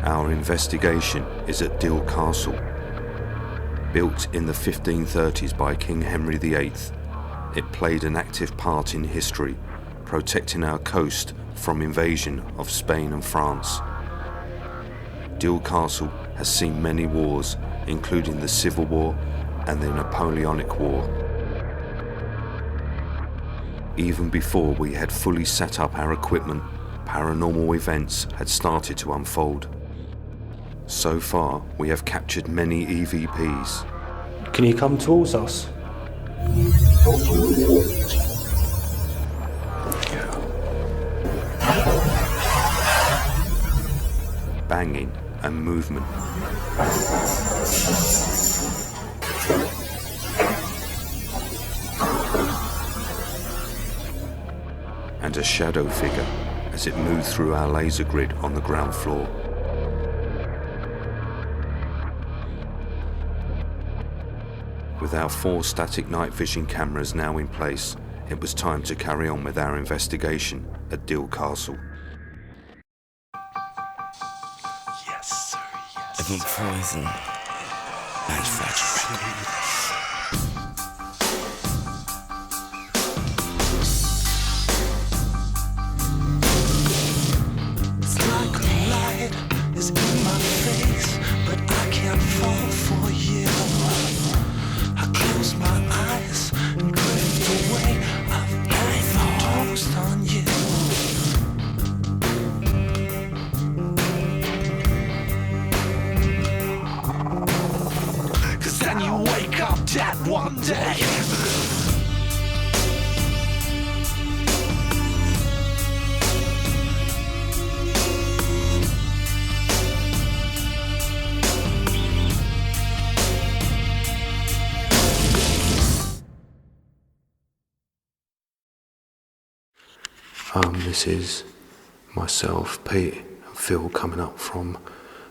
Our investigation is at Dill Castle. Built in the 1530s by King Henry VIII, it played an active part in history, protecting our coast from invasion of Spain and France. Dill Castle has seen many wars, including the Civil War and the Napoleonic War. Even before we had fully set up our equipment, paranormal events had started to unfold. So far, we have captured many EVPs. Can you come towards us? Banging and movement. And a shadow figure as it moved through our laser grid on the ground floor. With our 4 static night vision cameras now in place, it was time to carry on with our investigation at Dill Castle. Yes, sir, yes. If I'm poison, manufacture record. It's like a light is in my face, but I can't fall for you. I close my eyes and drift away. I've overdosed on you. Cause then you wake up dead one day. This is myself, Pete, and Phil coming up from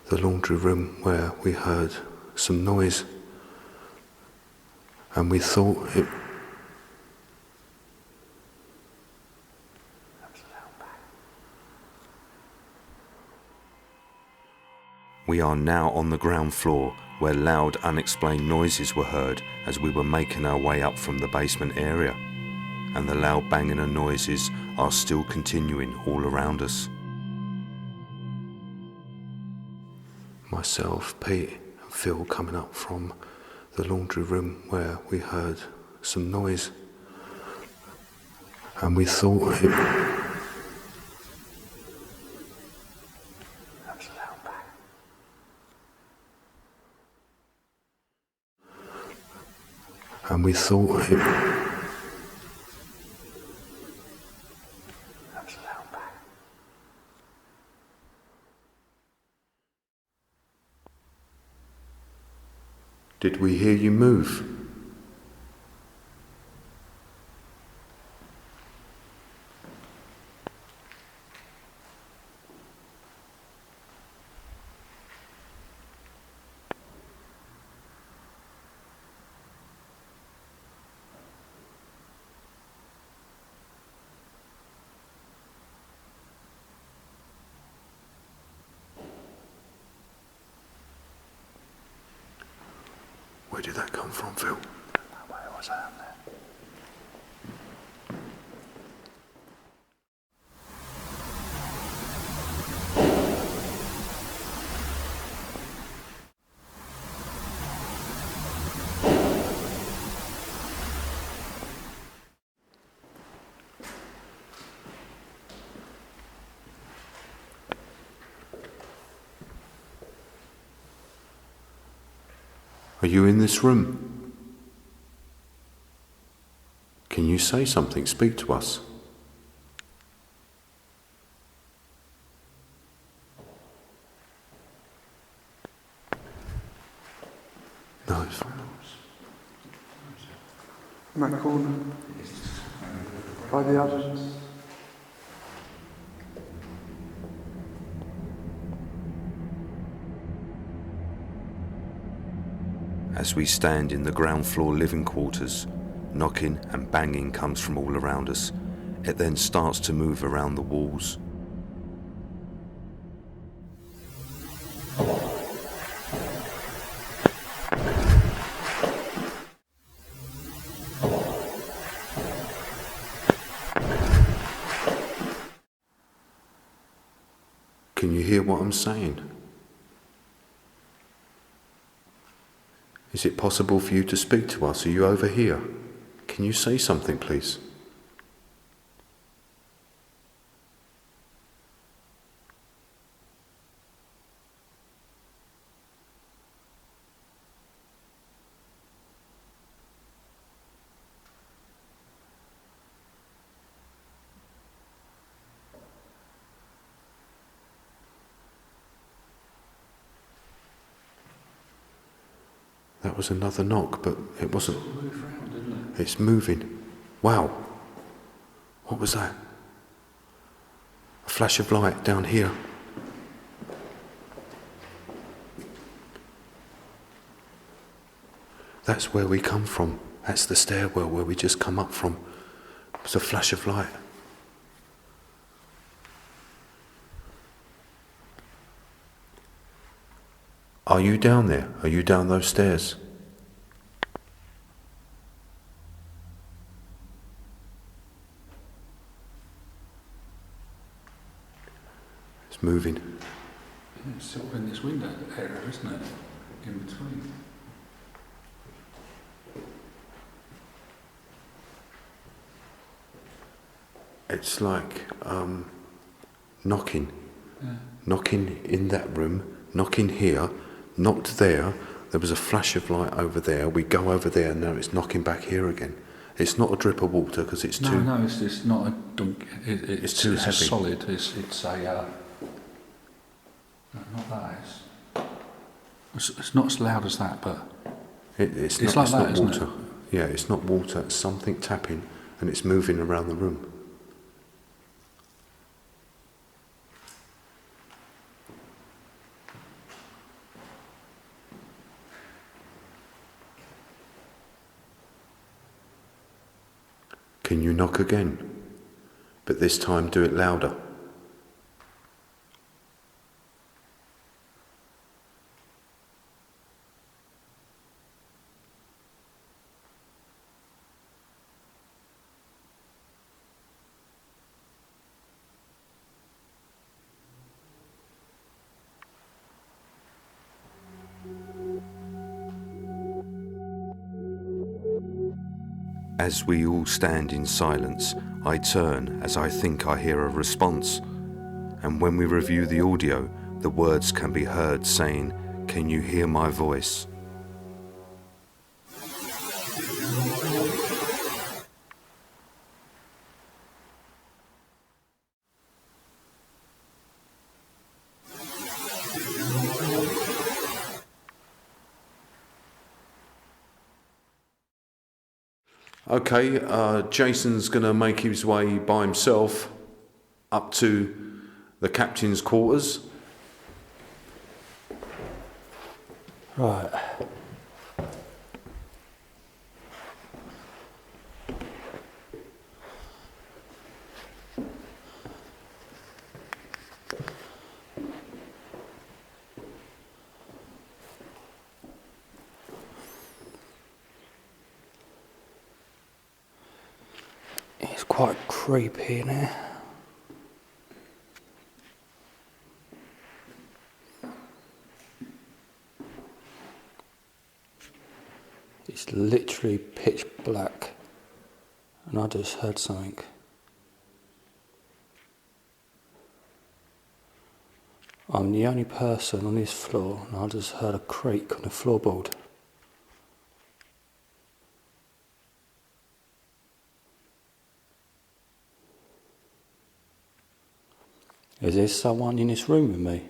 the laundry room where we heard some noise, and we thought it... We are now on the ground floor where loud, unexplained noises were heard as we were making our way up from the basement area, and the loud banging and noises are still continuing all around us. Myself, Pete, and Phil coming up from the laundry room where we heard some noise, and we thought it... And we thought it... Did we hear you move? Where did that come from, Phil? Where was I on there? Are you in this room? Can you say something? Speak to us. No, it's fine. In that corner, by the others. As we stand in the ground floor living quarters, knocking and banging comes from all around us. It then starts to move around the walls. hear what I'm saying? Is it possible for you to speak to us? Are you over here? Can you say something, please? That was another knock, but it wasn't. It's moving. Wow. What was that? A flash of light down here. That's where we come from. That's the stairwell where we just come up from. It was a flash of light. Are you down there? Are you down those stairs? It's moving. It's sort of in this window area, isn't it? In between. It's like knocking. Yeah. Knocking in that room, knocking here, knocked there. There was a flash of light over there. We go over there, and now it's knocking back here again. It's not a drip of water because it's too. No, it's not a dunk. It's too it's heavy. A solid. It's a. No, not that. It's not as loud as that, but. It's like not that, isn't water. Yeah, it's not water. It's something tapping, and it's moving around the room. Can you knock again? But this time do it louder. As we all stand in silence, I turn as I think I hear a response. And when we review the audio, the words can be heard saying, "Can you hear my voice?" Okay, Jason's going to make his way by himself up to the captain's quarters. Right. It's quite creepy in here. It's literally pitch black, and I just heard something. I'm the only person on this floor, and I just heard a creak on the floorboard. Is there someone in this room with me?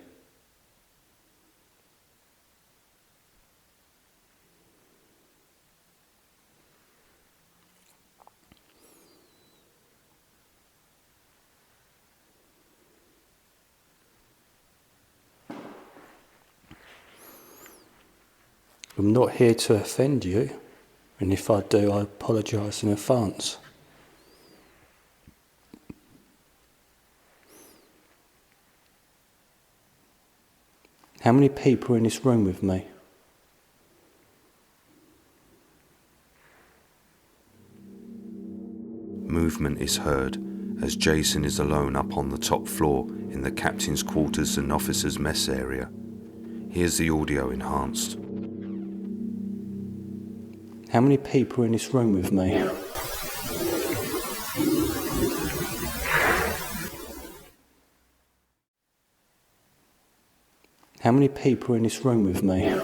I'm not here to offend you, and if I do, I apologise in advance. How many people are in this room with me? Movement is heard, as Jason is alone up on the top floor in the captain's quarters and officers' mess area. Here's the audio enhanced. How many people are in this room with me? How many people are in this room with me?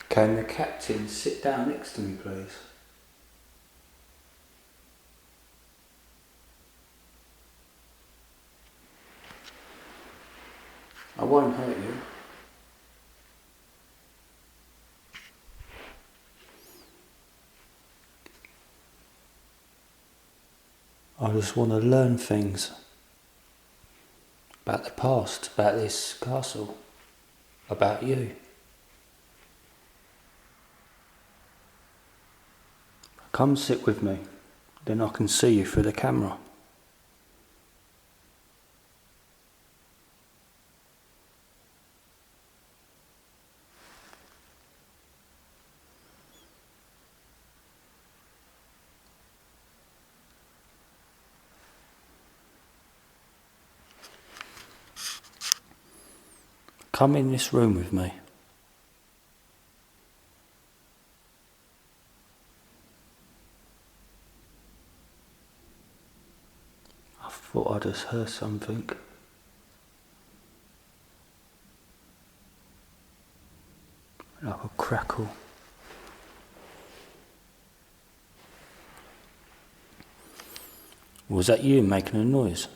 Can the captain sit down next to me, please? I won't hurt you. I just want to learn things about the past, about this castle, about you. Come sit with me, then I can see you through the camera. Come in this room with me. I thought I just heard something. Like a crackle. Was that you making a noise?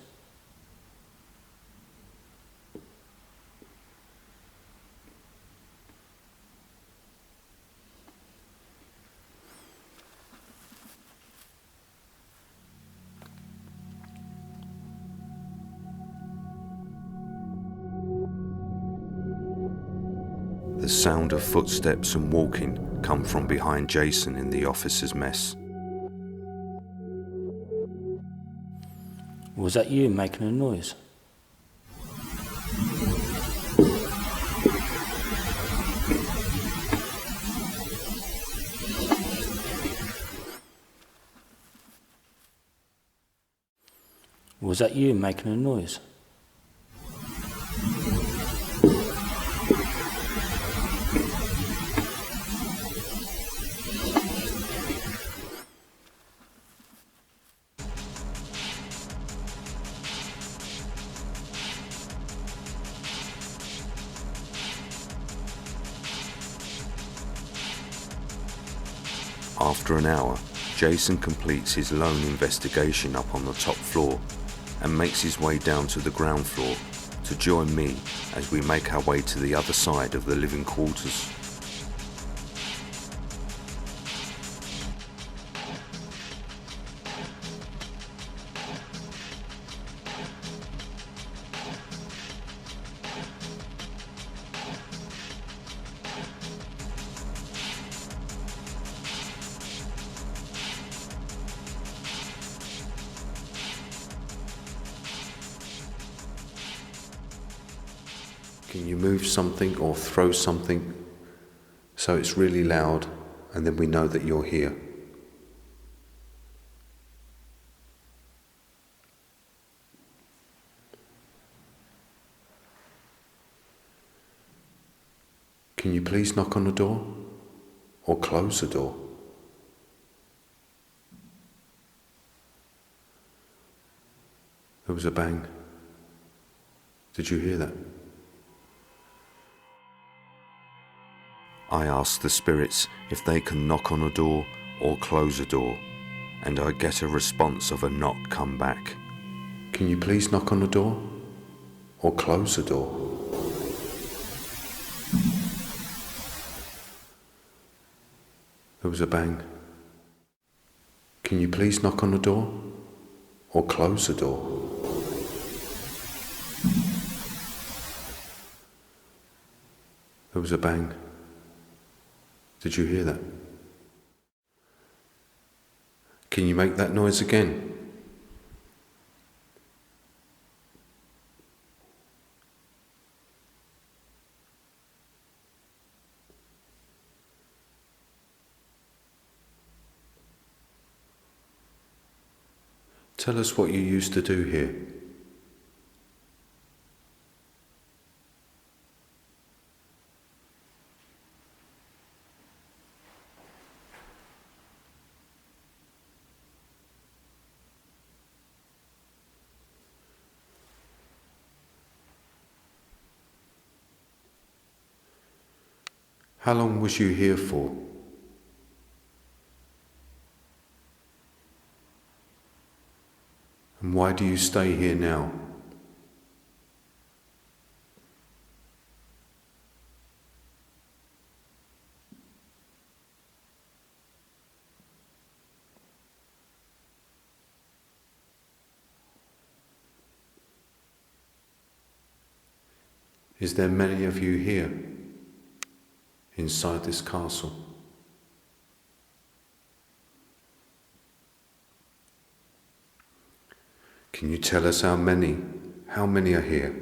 The sound of footsteps and walking come from behind Jason in the officer's mess. Was that you making a noise? Was that you making a noise? After an hour, Jason completes his lone investigation up on the top floor and makes his way down to the ground floor to join me as we make our way to the other side of the living quarters. Can you move something or throw something so it's really loud and then we know that you're here? Can you please knock on the door or close the door? There was a bang. Did you hear that? I ask the spirits if they can knock on a door or close a door, and I get a response of a knock come back. Can you please knock on the door or close the door? There was a bang. Can you please knock on the door or close the door? There was a bang. Did you hear that? Can you make that noise again? Tell us what you used to do here. How long was you here for? And why do you stay here now? Is there many of you here inside this castle? Can you tell us how many? How many are here?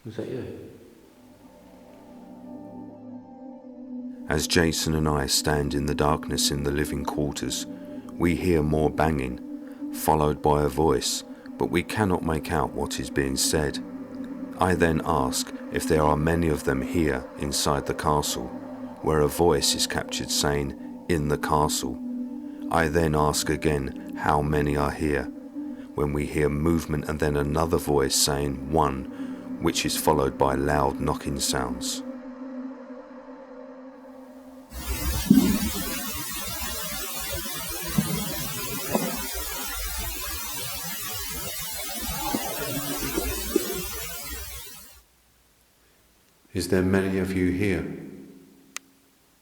Was that you? As Jason and I stand in the darkness in the living quarters, we hear more banging, followed by a voice, but we cannot make out what is being said. I then ask if there are many of them here inside the castle, where a voice is captured saying, "In the castle." I then ask again how many are here, when we hear movement and then another voice saying, "One," which is followed by loud knocking sounds. Is there many of you here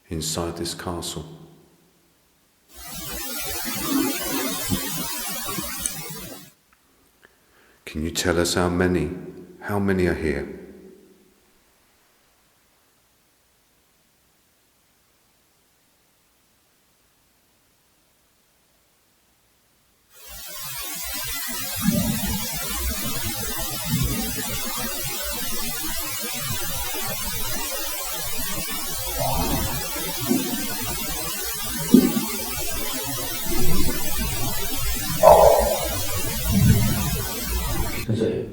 inside this castle? Can you tell us how many? How many are here? Was that you?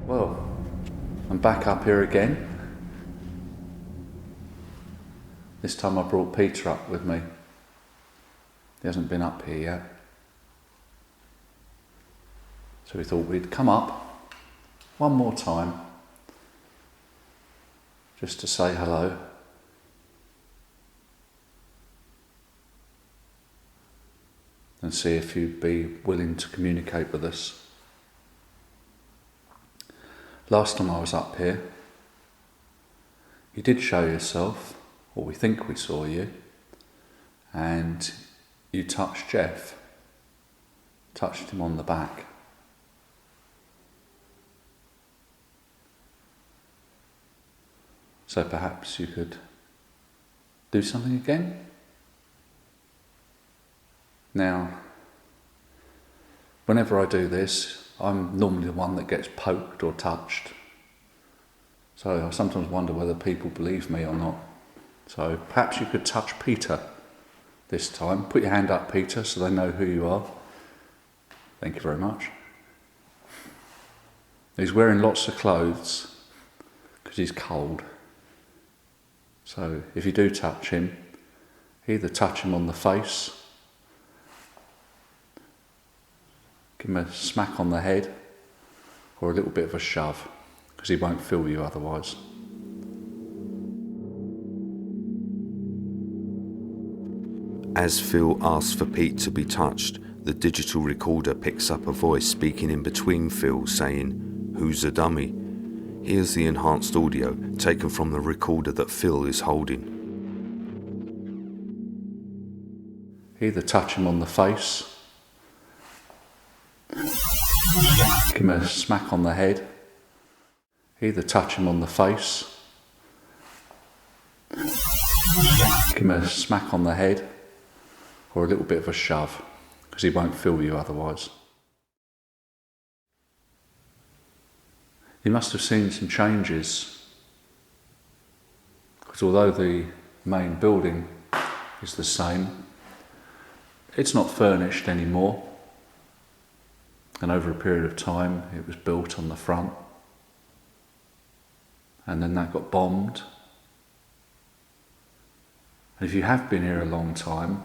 Well, I'm back up here again. This time I brought Peter up with me. He hasn't been up here yet. So we thought we'd come up one more time just to say hello. And see if you'd be willing to communicate with us. Last time I was up here, you did show yourself, or we think we saw you, and you touched Jeff, touched him on the back. So perhaps you could do something again? Now, whenever I do this, I'm normally the one that gets poked or touched. So I sometimes wonder whether people believe me or not. So perhaps you could touch Peter this time. Put your hand up, Peter, so they know who you are. Thank you very much. He's wearing lots of clothes because he's cold. So if you do touch him, either touch him on the face, give him a smack on the head, or a little bit of a shove, because he won't feel you otherwise. As Phil asks for Pete to be touched, the digital recorder picks up a voice speaking in between Phil saying, "Who's a dummy?" Here's the enhanced audio taken from the recorder that Phil is holding. Either touch him on the face, give him a smack on the head. Either touch him on the face, give him a smack on the head, or a little bit of a shove, because he won't feel you otherwise. You must have seen some changes, because although the main building is the same, it's not furnished anymore, and over a period of time it was built on the front, and then that got bombed. And if you have been here a long time,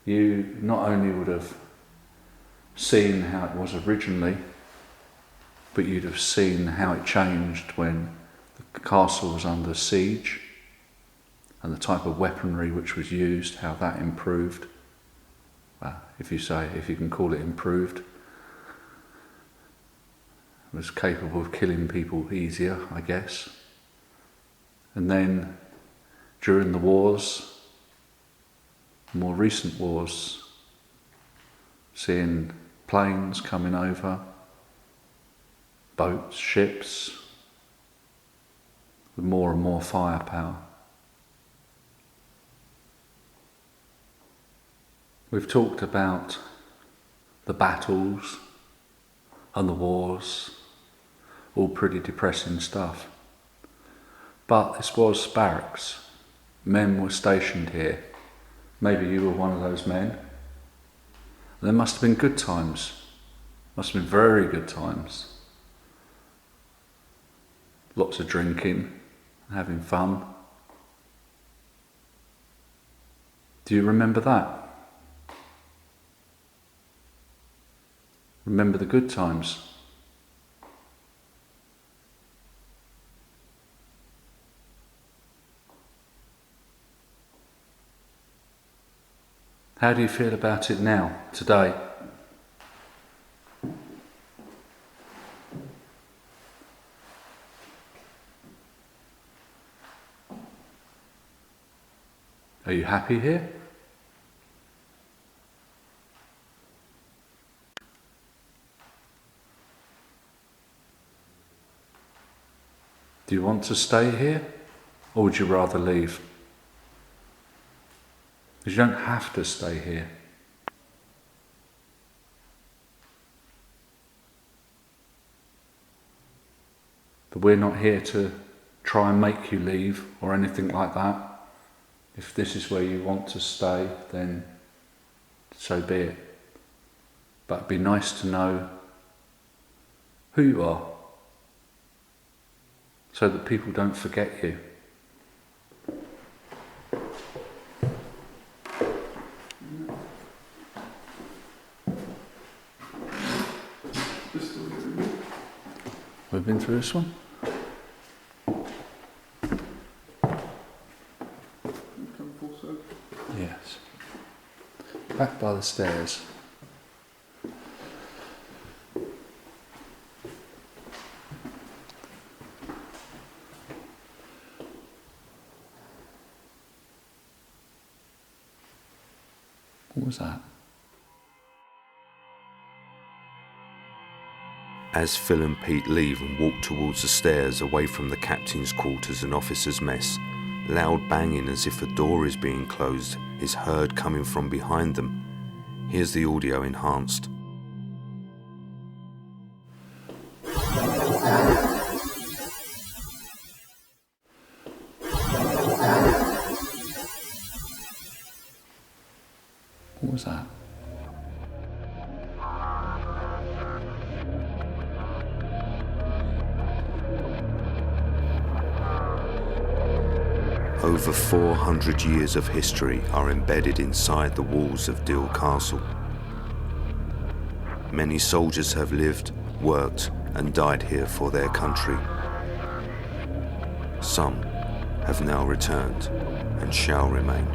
you not only would have seen how it was originally, but you'd have seen how it changed when the castle was under siege, and the type of weaponry which was used, how that improved. Well, if you can call it improved, it was capable of killing people easier, I guess. And then during the wars, more recent wars, seeing planes coming over, boats, ships, with more and more firepower. We've talked about the battles and the wars, all pretty depressing stuff. But this was barracks. Men were stationed here. Maybe you were one of those men. There must have been good times. Must have been very good times. Lots of drinking, having fun. Do you remember that? Remember the good times? How do you feel about it now, today? Are you happy here? Do you want to stay here, or would you rather leave? Because you don't have to stay here. But we're not here to try and make you leave or anything like that. If this is where you want to stay, then so be it. But it'd be nice to know who you are, so that people don't forget you. We've been through this one? Yes. Back by the stairs. What was that? As Phil and Pete leave and walk towards the stairs away from the captain's quarters and officers' mess, loud banging as if a door is being closed is heard coming from behind them. Here's the audio enhanced. What was that? Over 400 years of history are embedded inside the walls of Deal Castle. Many soldiers have lived, worked, and died here for their country. Some have now returned and shall remain.